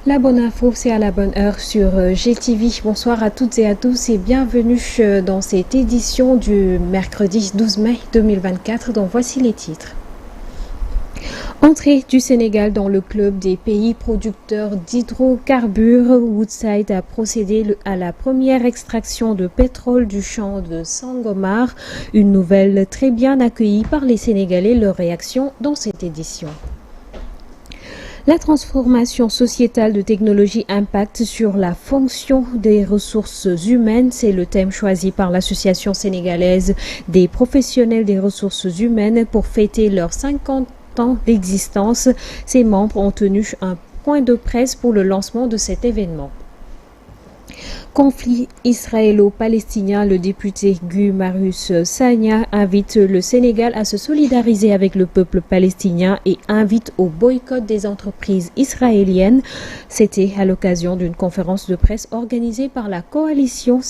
La bonne info, c'est à la bonne heure sur GTV. Bonsoir à toutes et à tous et bienvenue dans cette édition du mercredi 12 mai 2024 dont voici les titres. Entrée du Sénégal dans le club des pays producteurs d'hydrocarbures, Woodside a procédé à la première extraction de pétrole du champ de Sangomar. Une nouvelle très bien accueillie par les Sénégalais, leur réaction dans cette édition. La transformation sociétale de technologie impacte sur la fonction des ressources humaines. C'est le thème choisi par l'Association sénégalaise des professionnels des ressources humaines pour fêter leurs 50 ans d'existence. Ses membres ont tenu un point de presse pour le lancement de cet événement. Conflit israélo-palestinien, le député Guy Marius Sagna invite le Sénégal à se solidariser avec le peuple palestinien et invite au boycott des entreprises israéliennes. C'était à l'occasion d'une conférence de presse organisée par la coalition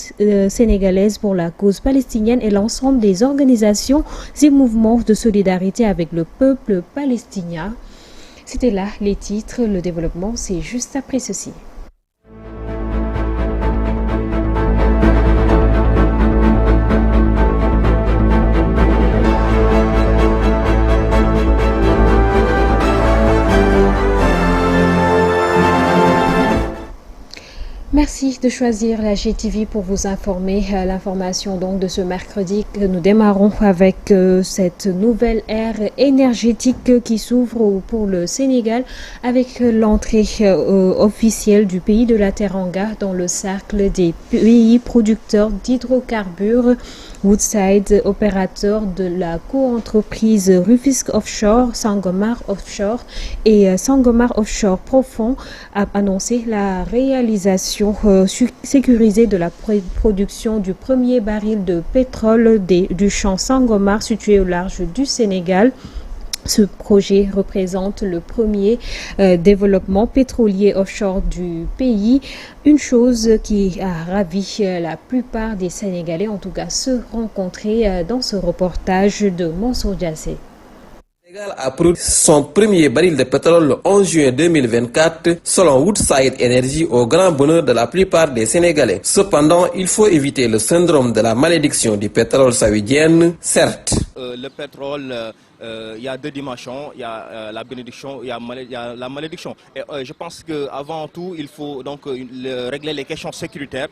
sénégalaise pour la cause palestinienne et l'ensemble des organisations et mouvements de solidarité avec le peuple palestinien. C'était là les titres, le développement c'est juste après ceci. Merci de choisir la GTV pour vous informer. L'information donc de ce mercredi que nous démarrons avec cette nouvelle ère énergétique qui s'ouvre pour le Sénégal avec l'entrée officielle du pays de la Teranga dans le cercle des pays producteurs d'hydrocarbures. Woodside, opérateur de la co-entreprise Rufisque Offshore, Sangomar Offshore et Sangomar Offshore Profond, a annoncé la réalisation sécurisée de la production du premier baril de pétrole du champ Sangomar situé au large du Sénégal. Ce projet représente le premier développement pétrolier offshore du pays, une chose qui a ravi la plupart des Sénégalais, en tout cas ceux rencontrés dans ce reportage de Mansour Diassé. Le Sénégal a produit son premier baril de pétrole le 11 juin 2024 selon Woodside Energy au grand bonheur de la plupart des Sénégalais. Cependant, il faut éviter le syndrome de la malédiction du pétrole saoudienne, certes. Le pétrole, il y a deux dimensions, il y a la bénédiction, il y a la malédiction. Et je pense qu'avant tout, il faut donc régler les questions sécuritaires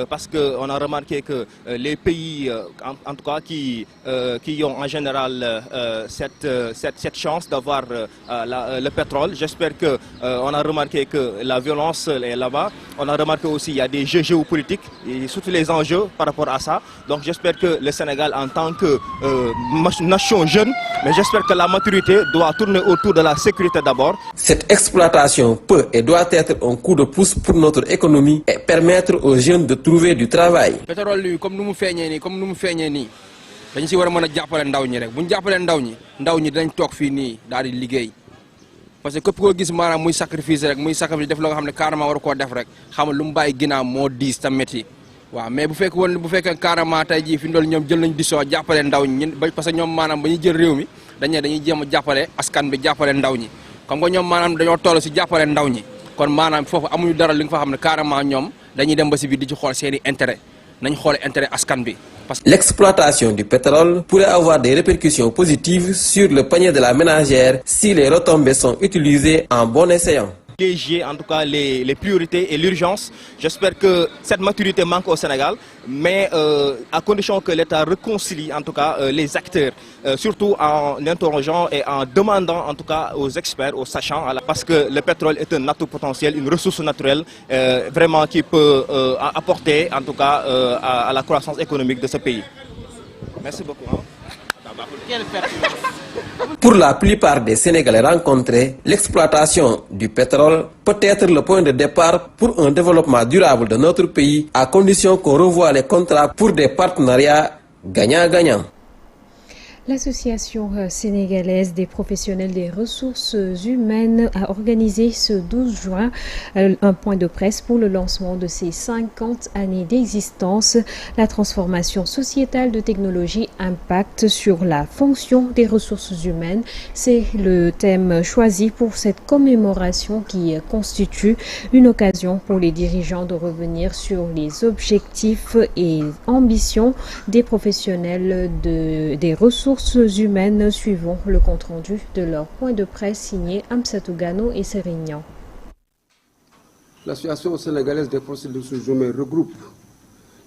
parce qu'on a remarqué que les pays, en tout cas, qui ont en général cette chance d'avoir le pétrole, j'espère qu'on a remarqué que la violence est là-bas. On a remarqué aussi qu'il y a des jeux géopolitiques et surtout les enjeux par rapport à ça. Donc j'espère que le Sénégal, en tant que nation jeune, mais j'espère que la maturité doit tourner autour de la sécurité d'abord. Cette exploitation peut et doit être un coup de pouce pour notre économie et permettre aux jeunes de trouver du travail. Le pétrole, comme nous faisons, dañ ci war a mën a jàppale ndaw ñi rek bu ñu jàppalee ndaw ñi dañ toog fii nii daal di liggéey parce que képp koo gis maanaam muy sacrifice def loo nga xam ne carrément war koo def rek xam lu mu bàyyi ginnaaw moo diis ta métti waaw mais bu fekkee carrément tey jii fi ndool ñoom jël nañ décision jàppale ndaw ñi parce que ñoom maanaam ba ñuy jël réew mi dañuy jéem a jàppale askan bi jàppale ndaw ñi comme que ñoom maanaam dañoo toll si jàppale ndaw ñi kon maanaam foofu amuñu dara li nga fa xam ne carrément ñoom dañuy dem ba si biir di ci xool seeni intérêt nañ xool intérêt askan bi. L'exploitation du pétrole pourrait avoir des répercussions positives sur le panier de la ménagère si les retombées sont utilisées en bon escient. En tout cas les priorités et l'urgence. J'espère que cette maturité manque au Sénégal, mais à condition que l'État réconcilie en tout cas les acteurs, surtout en interrogeant et en demandant en tout cas aux experts, aux sachants, parce que le pétrole est un atout potentiel, une ressource naturelle vraiment qui peut apporter en tout cas à la croissance économique de ce pays. Merci beaucoup. Pour la plupart des Sénégalais rencontrés, l'exploitation du pétrole peut être le point de départ pour un développement durable de notre pays, à condition qu'on revoie les contrats pour des partenariats gagnant-gagnant. L'association sénégalaise des professionnels des ressources humaines a organisé ce 12 juin un point de presse pour le lancement de ses 50 années d'existence. La transformation sociétale de technologie impacte sur la fonction des ressources humaines. C'est le thème choisi pour cette commémoration qui constitue une occasion pour les dirigeants de revenir sur les objectifs et ambitions des professionnels des ressources humaines. Suivons le compte-rendu de leur point de presse signé Amsatou Gano et Sérignan. L'Association sénégalaise des professionnels des ressources humaines regroupe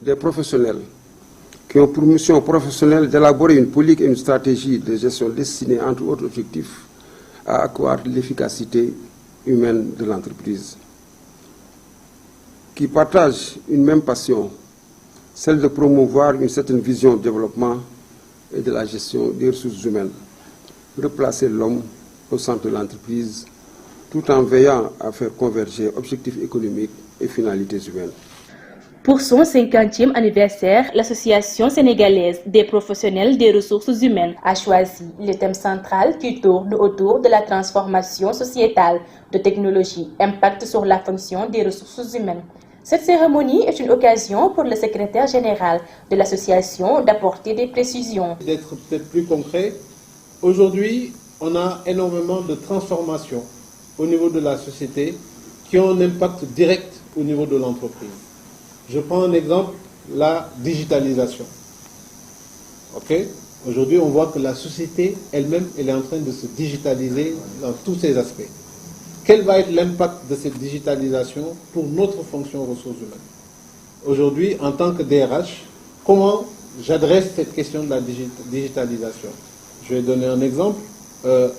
des professionnels qui ont pour mission professionnelle d'élaborer une politique et une stratégie de gestion destinée, entre autres objectifs, à accroître l'efficacité humaine de l'entreprise, qui partagent une même passion, celle de promouvoir une certaine vision de développement et de la gestion des ressources humaines, replacer l'homme au centre de l'entreprise, tout en veillant à faire converger objectifs économiques et finalités humaines. Pour son 50e anniversaire, l'Association sénégalaise des professionnels des ressources humaines a choisi le thème central qui tourne autour de la transformation sociétale de technologie, impact sur la fonction des ressources humaines. Cette cérémonie est une occasion pour le secrétaire général de l'association d'apporter des précisions. D'être peut-être plus concret, aujourd'hui, on a énormément de transformations au niveau de la société qui ont un impact direct au niveau de l'entreprise. Je prends un exemple, la digitalisation. Aujourd'hui, on voit que la société elle-même, elle est en train de se digitaliser dans tous ses aspects. Quel va être l'impact de cette digitalisation pour notre fonction ressources humaines? Aujourd'hui, en tant que DRH, comment j'adresse cette question de la digitalisation? Je vais donner un exemple.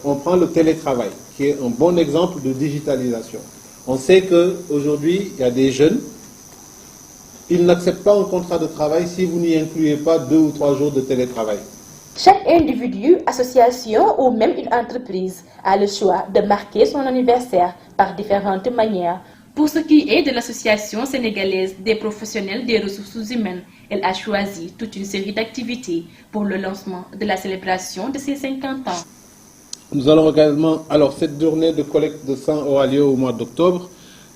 On prend le télétravail, qui est un bon exemple de digitalisation. On sait qu'aujourd'hui, il y a des jeunes, ils n'acceptent pas un contrat de travail si vous n'y incluez pas 2 ou 3 jours de télétravail. Chaque individu, association ou même une entreprise a le choix de marquer son anniversaire par différentes manières. Pour ce qui est de l'Association sénégalaise des professionnels des ressources humaines, elle a choisi toute une série d'activités pour le lancement de la célébration de ses 50 ans. Nous allons également, alors cette journée de collecte de sang aura lieu au mois d'octobre.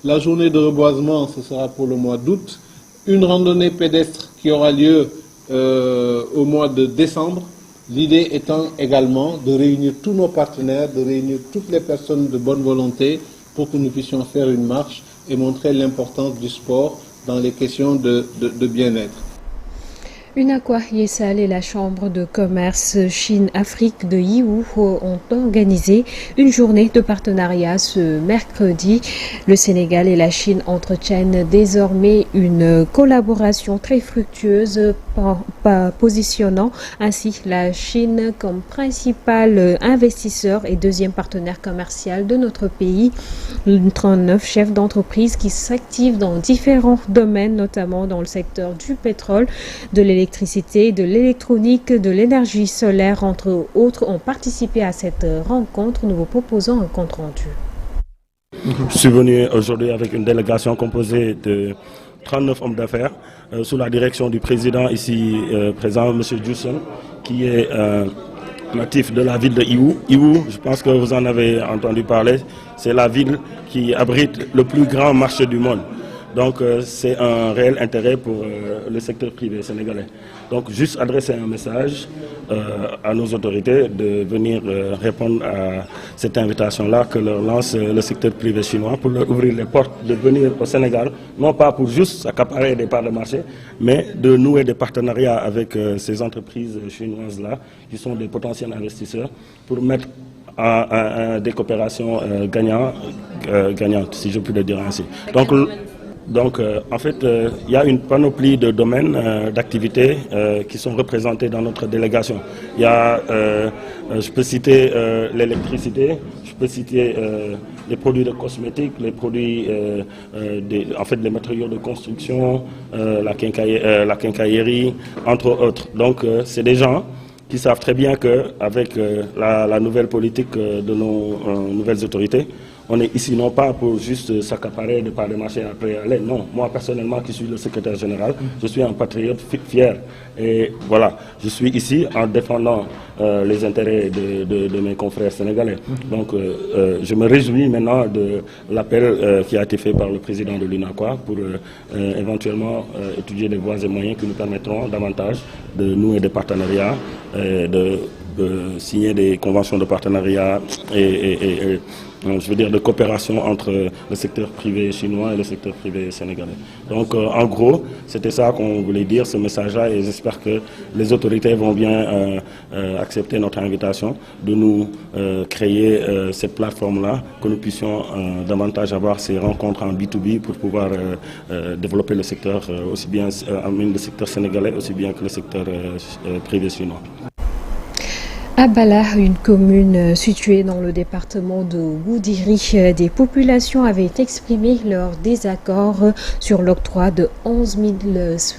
La journée de reboisement, ce sera pour le mois d'août. Une randonnée pédestre qui aura lieu au mois de décembre. L'idée étant également de réunir tous nos partenaires, de réunir toutes les personnes de bonne volonté pour que nous puissions faire une marche et montrer l'importance du sport dans les questions de bien-être. UNACOIS Yessal et la Chambre de commerce Chine-Afrique de Yiwu ont organisé une journée de partenariat ce mercredi. Le Sénégal et la Chine entretiennent désormais une collaboration très fructueuse, positionnant ainsi la Chine comme principal investisseur et deuxième partenaire commercial de notre pays. 39 chefs d'entreprise qui s'activent dans différents domaines, notamment dans le secteur du pétrole, de l'électricité, de l'électronique, de l'énergie solaire, entre autres, ont participé à cette rencontre. Nous vous proposons un compte rendu. Je suis venu aujourd'hui avec une délégation composée de 39 hommes d'affaires sous la direction du président ici présent, M. Jusson, qui est natif de la ville de Yiwu. Yiwu, je pense que vous en avez entendu parler, c'est la ville qui abrite le plus grand marché du monde. Donc c'est un réel intérêt pour le secteur privé sénégalais. Donc juste adresser un message à nos autorités de venir répondre à cette invitation-là que leur lance le secteur privé chinois pour leur ouvrir les portes de venir au Sénégal, non pas pour juste accaparer des parts de marché, mais de nouer des partenariats avec ces entreprises chinoises-là qui sont des potentiels investisseurs pour mettre à des coopérations gagnantes, si je puis le dire ainsi. Donc, en fait, il y a une panoplie de domaines d'activités qui sont représentés dans notre délégation. Il y a, je peux citer l'électricité, je peux citer les produits de cosmétiques, les produits, les matériaux de construction, la quincaillerie, entre autres. Donc, c'est des gens qui savent très bien qu'avec la nouvelle politique de nos nouvelles autorités, on est ici non pas pour juste s'accaparer de par des marchés après aller. Non, moi personnellement qui suis le secrétaire général, je suis un patriote fier. Et voilà, je suis ici en défendant les intérêts de mes confrères sénégalais. Donc je me réjouis maintenant de l'appel qui a été fait par le président de l'UNACOIS pour éventuellement étudier des voies et moyens qui nous permettront davantage de nouer des partenariats, de signer des conventions de partenariat et je veux dire de coopération entre le secteur privé chinois et le secteur privé sénégalais. Donc en gros, c'était ça qu'on voulait dire, ce message-là, et j'espère que les autorités vont bien accepter notre invitation de nous créer cette plateforme-là, que nous puissions davantage avoir ces rencontres en B2B pour pouvoir développer le secteur, aussi bien le secteur sénégalais, aussi bien que le secteur privé chinois. À Bala, une commune située dans le département de Goudiri, des populations avaient exprimé leur désaccord sur l'octroi de 11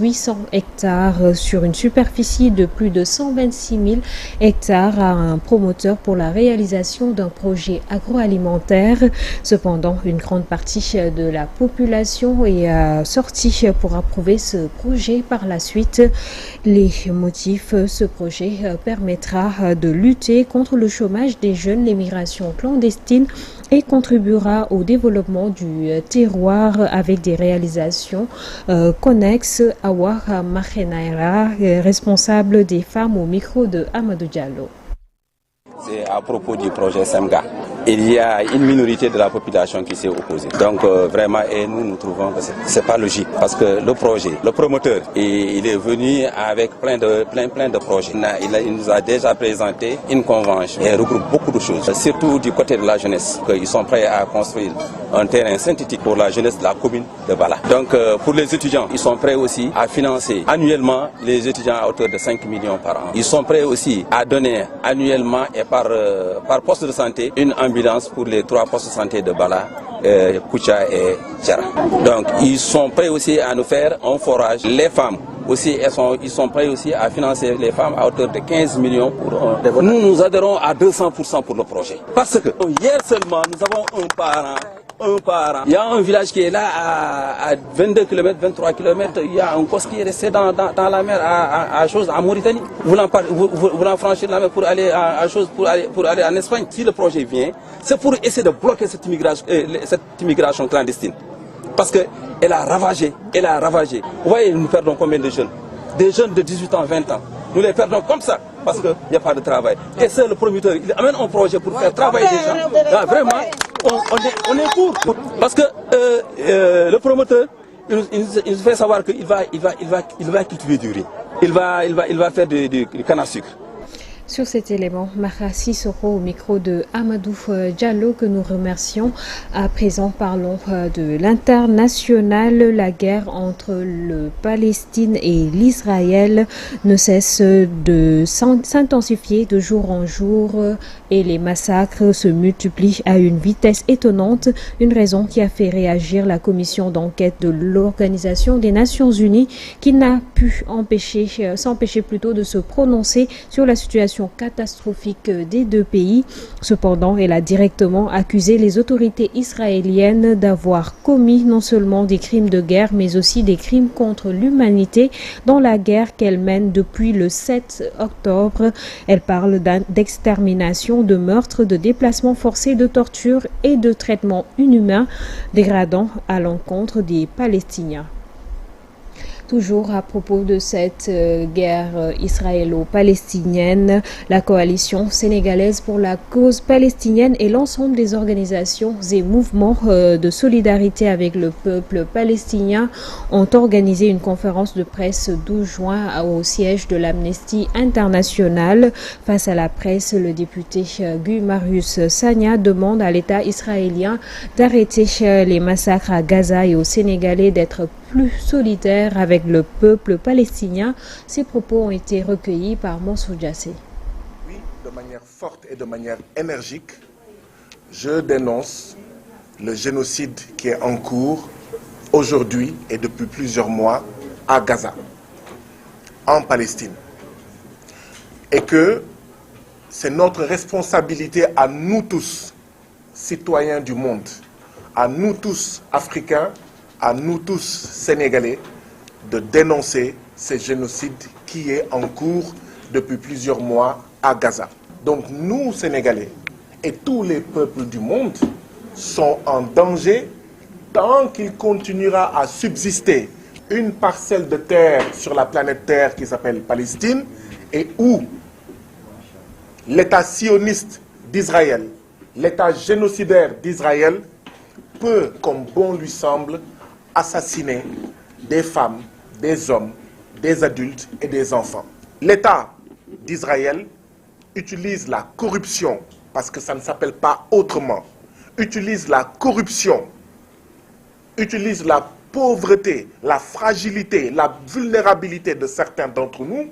800 hectares sur une superficie de plus de 126 000 hectares à un promoteur pour la réalisation d'un projet agroalimentaire. Cependant, une grande partie de la population est sortie pour approuver ce projet par la suite. Les motifs, ce projet permettra de lutter contre le chômage des jeunes, l'immigration clandestine et contribuera au développement du terroir avec des réalisations connexes. Awa Mahenaira, responsable des femmes au micro de Amadou Diallo. C'est à propos du projet SEMGA. Il y a une minorité de la population qui s'est opposée. Donc vraiment, et nous trouvons que c'est pas logique parce que le projet, le promoteur, il est venu avec plein de projets. Il nous a déjà présenté une convention et regroupe beaucoup de choses, surtout du côté de la jeunesse, qu'ils sont prêts à construire un terrain synthétique pour la jeunesse de la commune de Bala. Donc pour les étudiants, ils sont prêts aussi à financer annuellement les étudiants à hauteur de 5 millions par an. Ils sont prêts aussi à donner annuellement et par poste de santé une ambulance pour les 3 postes de santé de Bala, Koucha et Djara. Donc ils sont prêts aussi à nous faire un forage. Les femmes aussi, ils sont prêts aussi à financer les femmes à hauteur de 15 millions pour un développement. Nous adhérons à 200% pour le projet. Parce que hier seulement, nous avons un parent. Il y a un village qui est là à 22 km, 23 km. Il y a un poste qui est resté dans la mer à Mauritanie. Voulant franchir la mer pour aller pour aller en Espagne. Si le projet vient, c'est pour essayer de bloquer cette immigration clandestine. Parce qu'elle a ravagé. Vous voyez, nous perdons combien de jeunes? Des jeunes de 18 ans, 20 ans. Nous les perdons comme ça parce qu'il n'y a pas de travail. Et c'est le promoteur, il amène un projet pour faire travailler des gens. Là, vraiment, on est pour. Parce que le promoteur, il nous fait savoir qu'il va cultiver du riz. Il va faire du canne à sucre. Sur cet élément, Mara Sissoko au micro de Amadou Diallo que nous remercions. À présent, parlons de l'international. La guerre entre le Palestine et l'Israël ne cesse de s'intensifier de jour en jour et les massacres se multiplient à une vitesse étonnante. Une raison qui a fait réagir la commission d'enquête de l'Organisation des Nations Unies qui n'a pu s'empêcher plutôt de se prononcer sur la situation catastrophique des deux pays. Cependant, elle a directement accusé les autorités israéliennes d'avoir commis non seulement des crimes de guerre, mais aussi des crimes contre l'humanité dans la guerre qu'elle mène depuis le 7 octobre. Elle parle d'extermination, de meurtre, de déplacement forcé, de torture et de traitements inhumains dégradant à l'encontre des Palestiniens. Toujours à propos de cette guerre israélo-palestinienne, la coalition sénégalaise pour la cause palestinienne et l'ensemble des organisations et mouvements de solidarité avec le peuple palestinien ont organisé une conférence de presse 12 juin au siège de l'Amnesty International. Face à la presse, le député Guy Marius Sagna demande à l'État israélien d'arrêter les massacres à Gaza et aux Sénégalais d'être plus solidaires avec le peuple palestinien. Ces propos ont été recueillis par Mansour Diassé. Oui, de manière forte et de manière énergique, je dénonce le génocide qui est en cours aujourd'hui et depuis plusieurs mois à Gaza, en Palestine. Et que c'est notre responsabilité à nous tous, citoyens du monde, à nous tous Africains, à nous tous Sénégalais, de dénoncer ce génocide qui est en cours depuis plusieurs mois à Gaza. Donc nous, Sénégalais, et tous les peuples du monde sont en danger tant qu'il continuera à subsister une parcelle de terre sur la planète Terre qui s'appelle Palestine et où l'État sioniste d'Israël, l'État génocidaire d'Israël peut, comme bon lui semble, assassiner des femmes, des hommes, des adultes et des enfants. L'État d'Israël utilise la corruption, parce que ça ne s'appelle pas autrement, utilise la corruption, utilise la pauvreté, la fragilité, la vulnérabilité de certains d'entre nous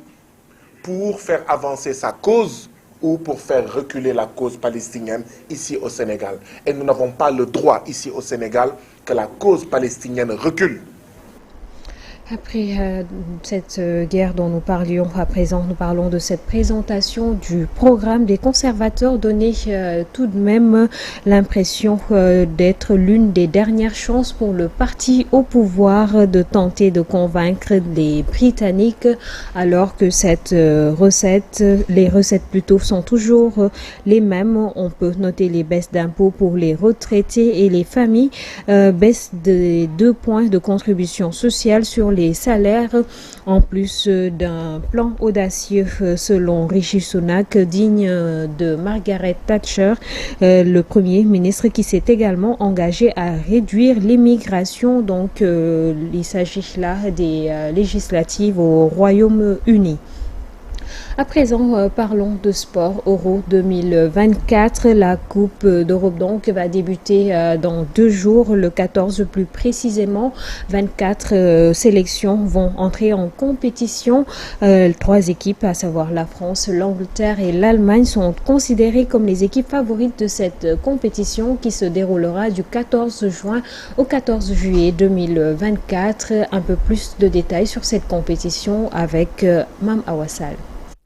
pour faire avancer sa cause ou pour faire reculer la cause palestinienne ici au Sénégal. Et nous n'avons pas le droit ici au Sénégal que la cause palestinienne recule. Après cette guerre dont nous parlions à présent, nous parlons de cette présentation du programme des conservateurs donnait tout de même l'impression d'être l'une des dernières chances pour le parti au pouvoir de tenter de convaincre les Britanniques, alors que les recettes plutôt sont toujours les mêmes. On peut noter les baisses d'impôts pour les retraités et les familles, baisse des 2 points de contribution sociale sur les salaires, en plus d'un plan audacieux selon Rishi Sunak, digne de Margaret Thatcher, le Premier ministre, qui s'est également engagé à réduire l'immigration. Donc il s'agit là des législatives au Royaume-Uni. À présent, parlons de sport. Euro 2024, la Coupe d'Europe donc va débuter dans 2 jours, le 14 plus précisément. 24 sélections vont entrer en compétition. 3 équipes, à savoir la France, l'Angleterre et l'Allemagne, sont considérées comme les équipes favorites de cette compétition qui se déroulera du 14 juin au 14 juillet 2024. Un peu plus de détails sur cette compétition avec Mam Awassal.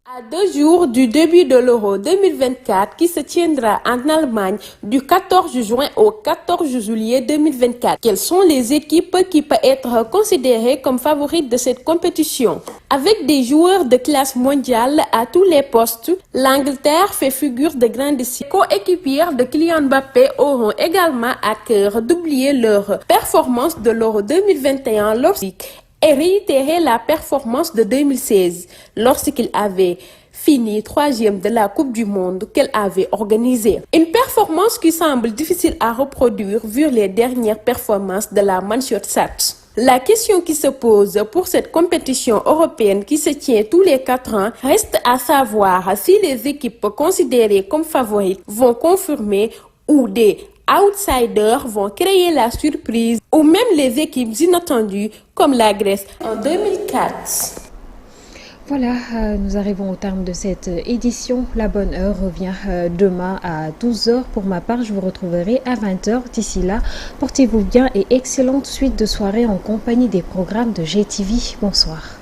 À 2 jours du début de l'Euro 2024 qui se tiendra en Allemagne du 14 juin au 14 juillet 2024. Quelles sont les équipes qui peuvent être considérées comme favorites de cette compétition? Avec des joueurs de classe mondiale à tous les postes, l'Angleterre fait figure de grande cible. Coéquipières de Kylian Mbappé auront également à cœur d'oublier leur performance de l'Euro 2021 et réitérer la performance de 2016 lorsqu'il avait fini 3e de la Coupe du Monde qu'elle avait organisée. Une performance qui semble difficile à reproduire vu les dernières performances de la Mannschaft. La question qui se pose pour cette compétition européenne qui se tient tous les 4 ans reste à savoir si les équipes considérées comme favorites vont confirmer ou des outsiders vont créer la surprise, ou même les équipes inattendues comme la Grèce en 2004. Voilà, nous arrivons au terme de cette édition. La bonne heure revient demain à 12h. Pour ma part, je vous retrouverai à 20h. D'ici là, portez-vous bien et excellente suite de soirée en compagnie des programmes de GTV. Bonsoir.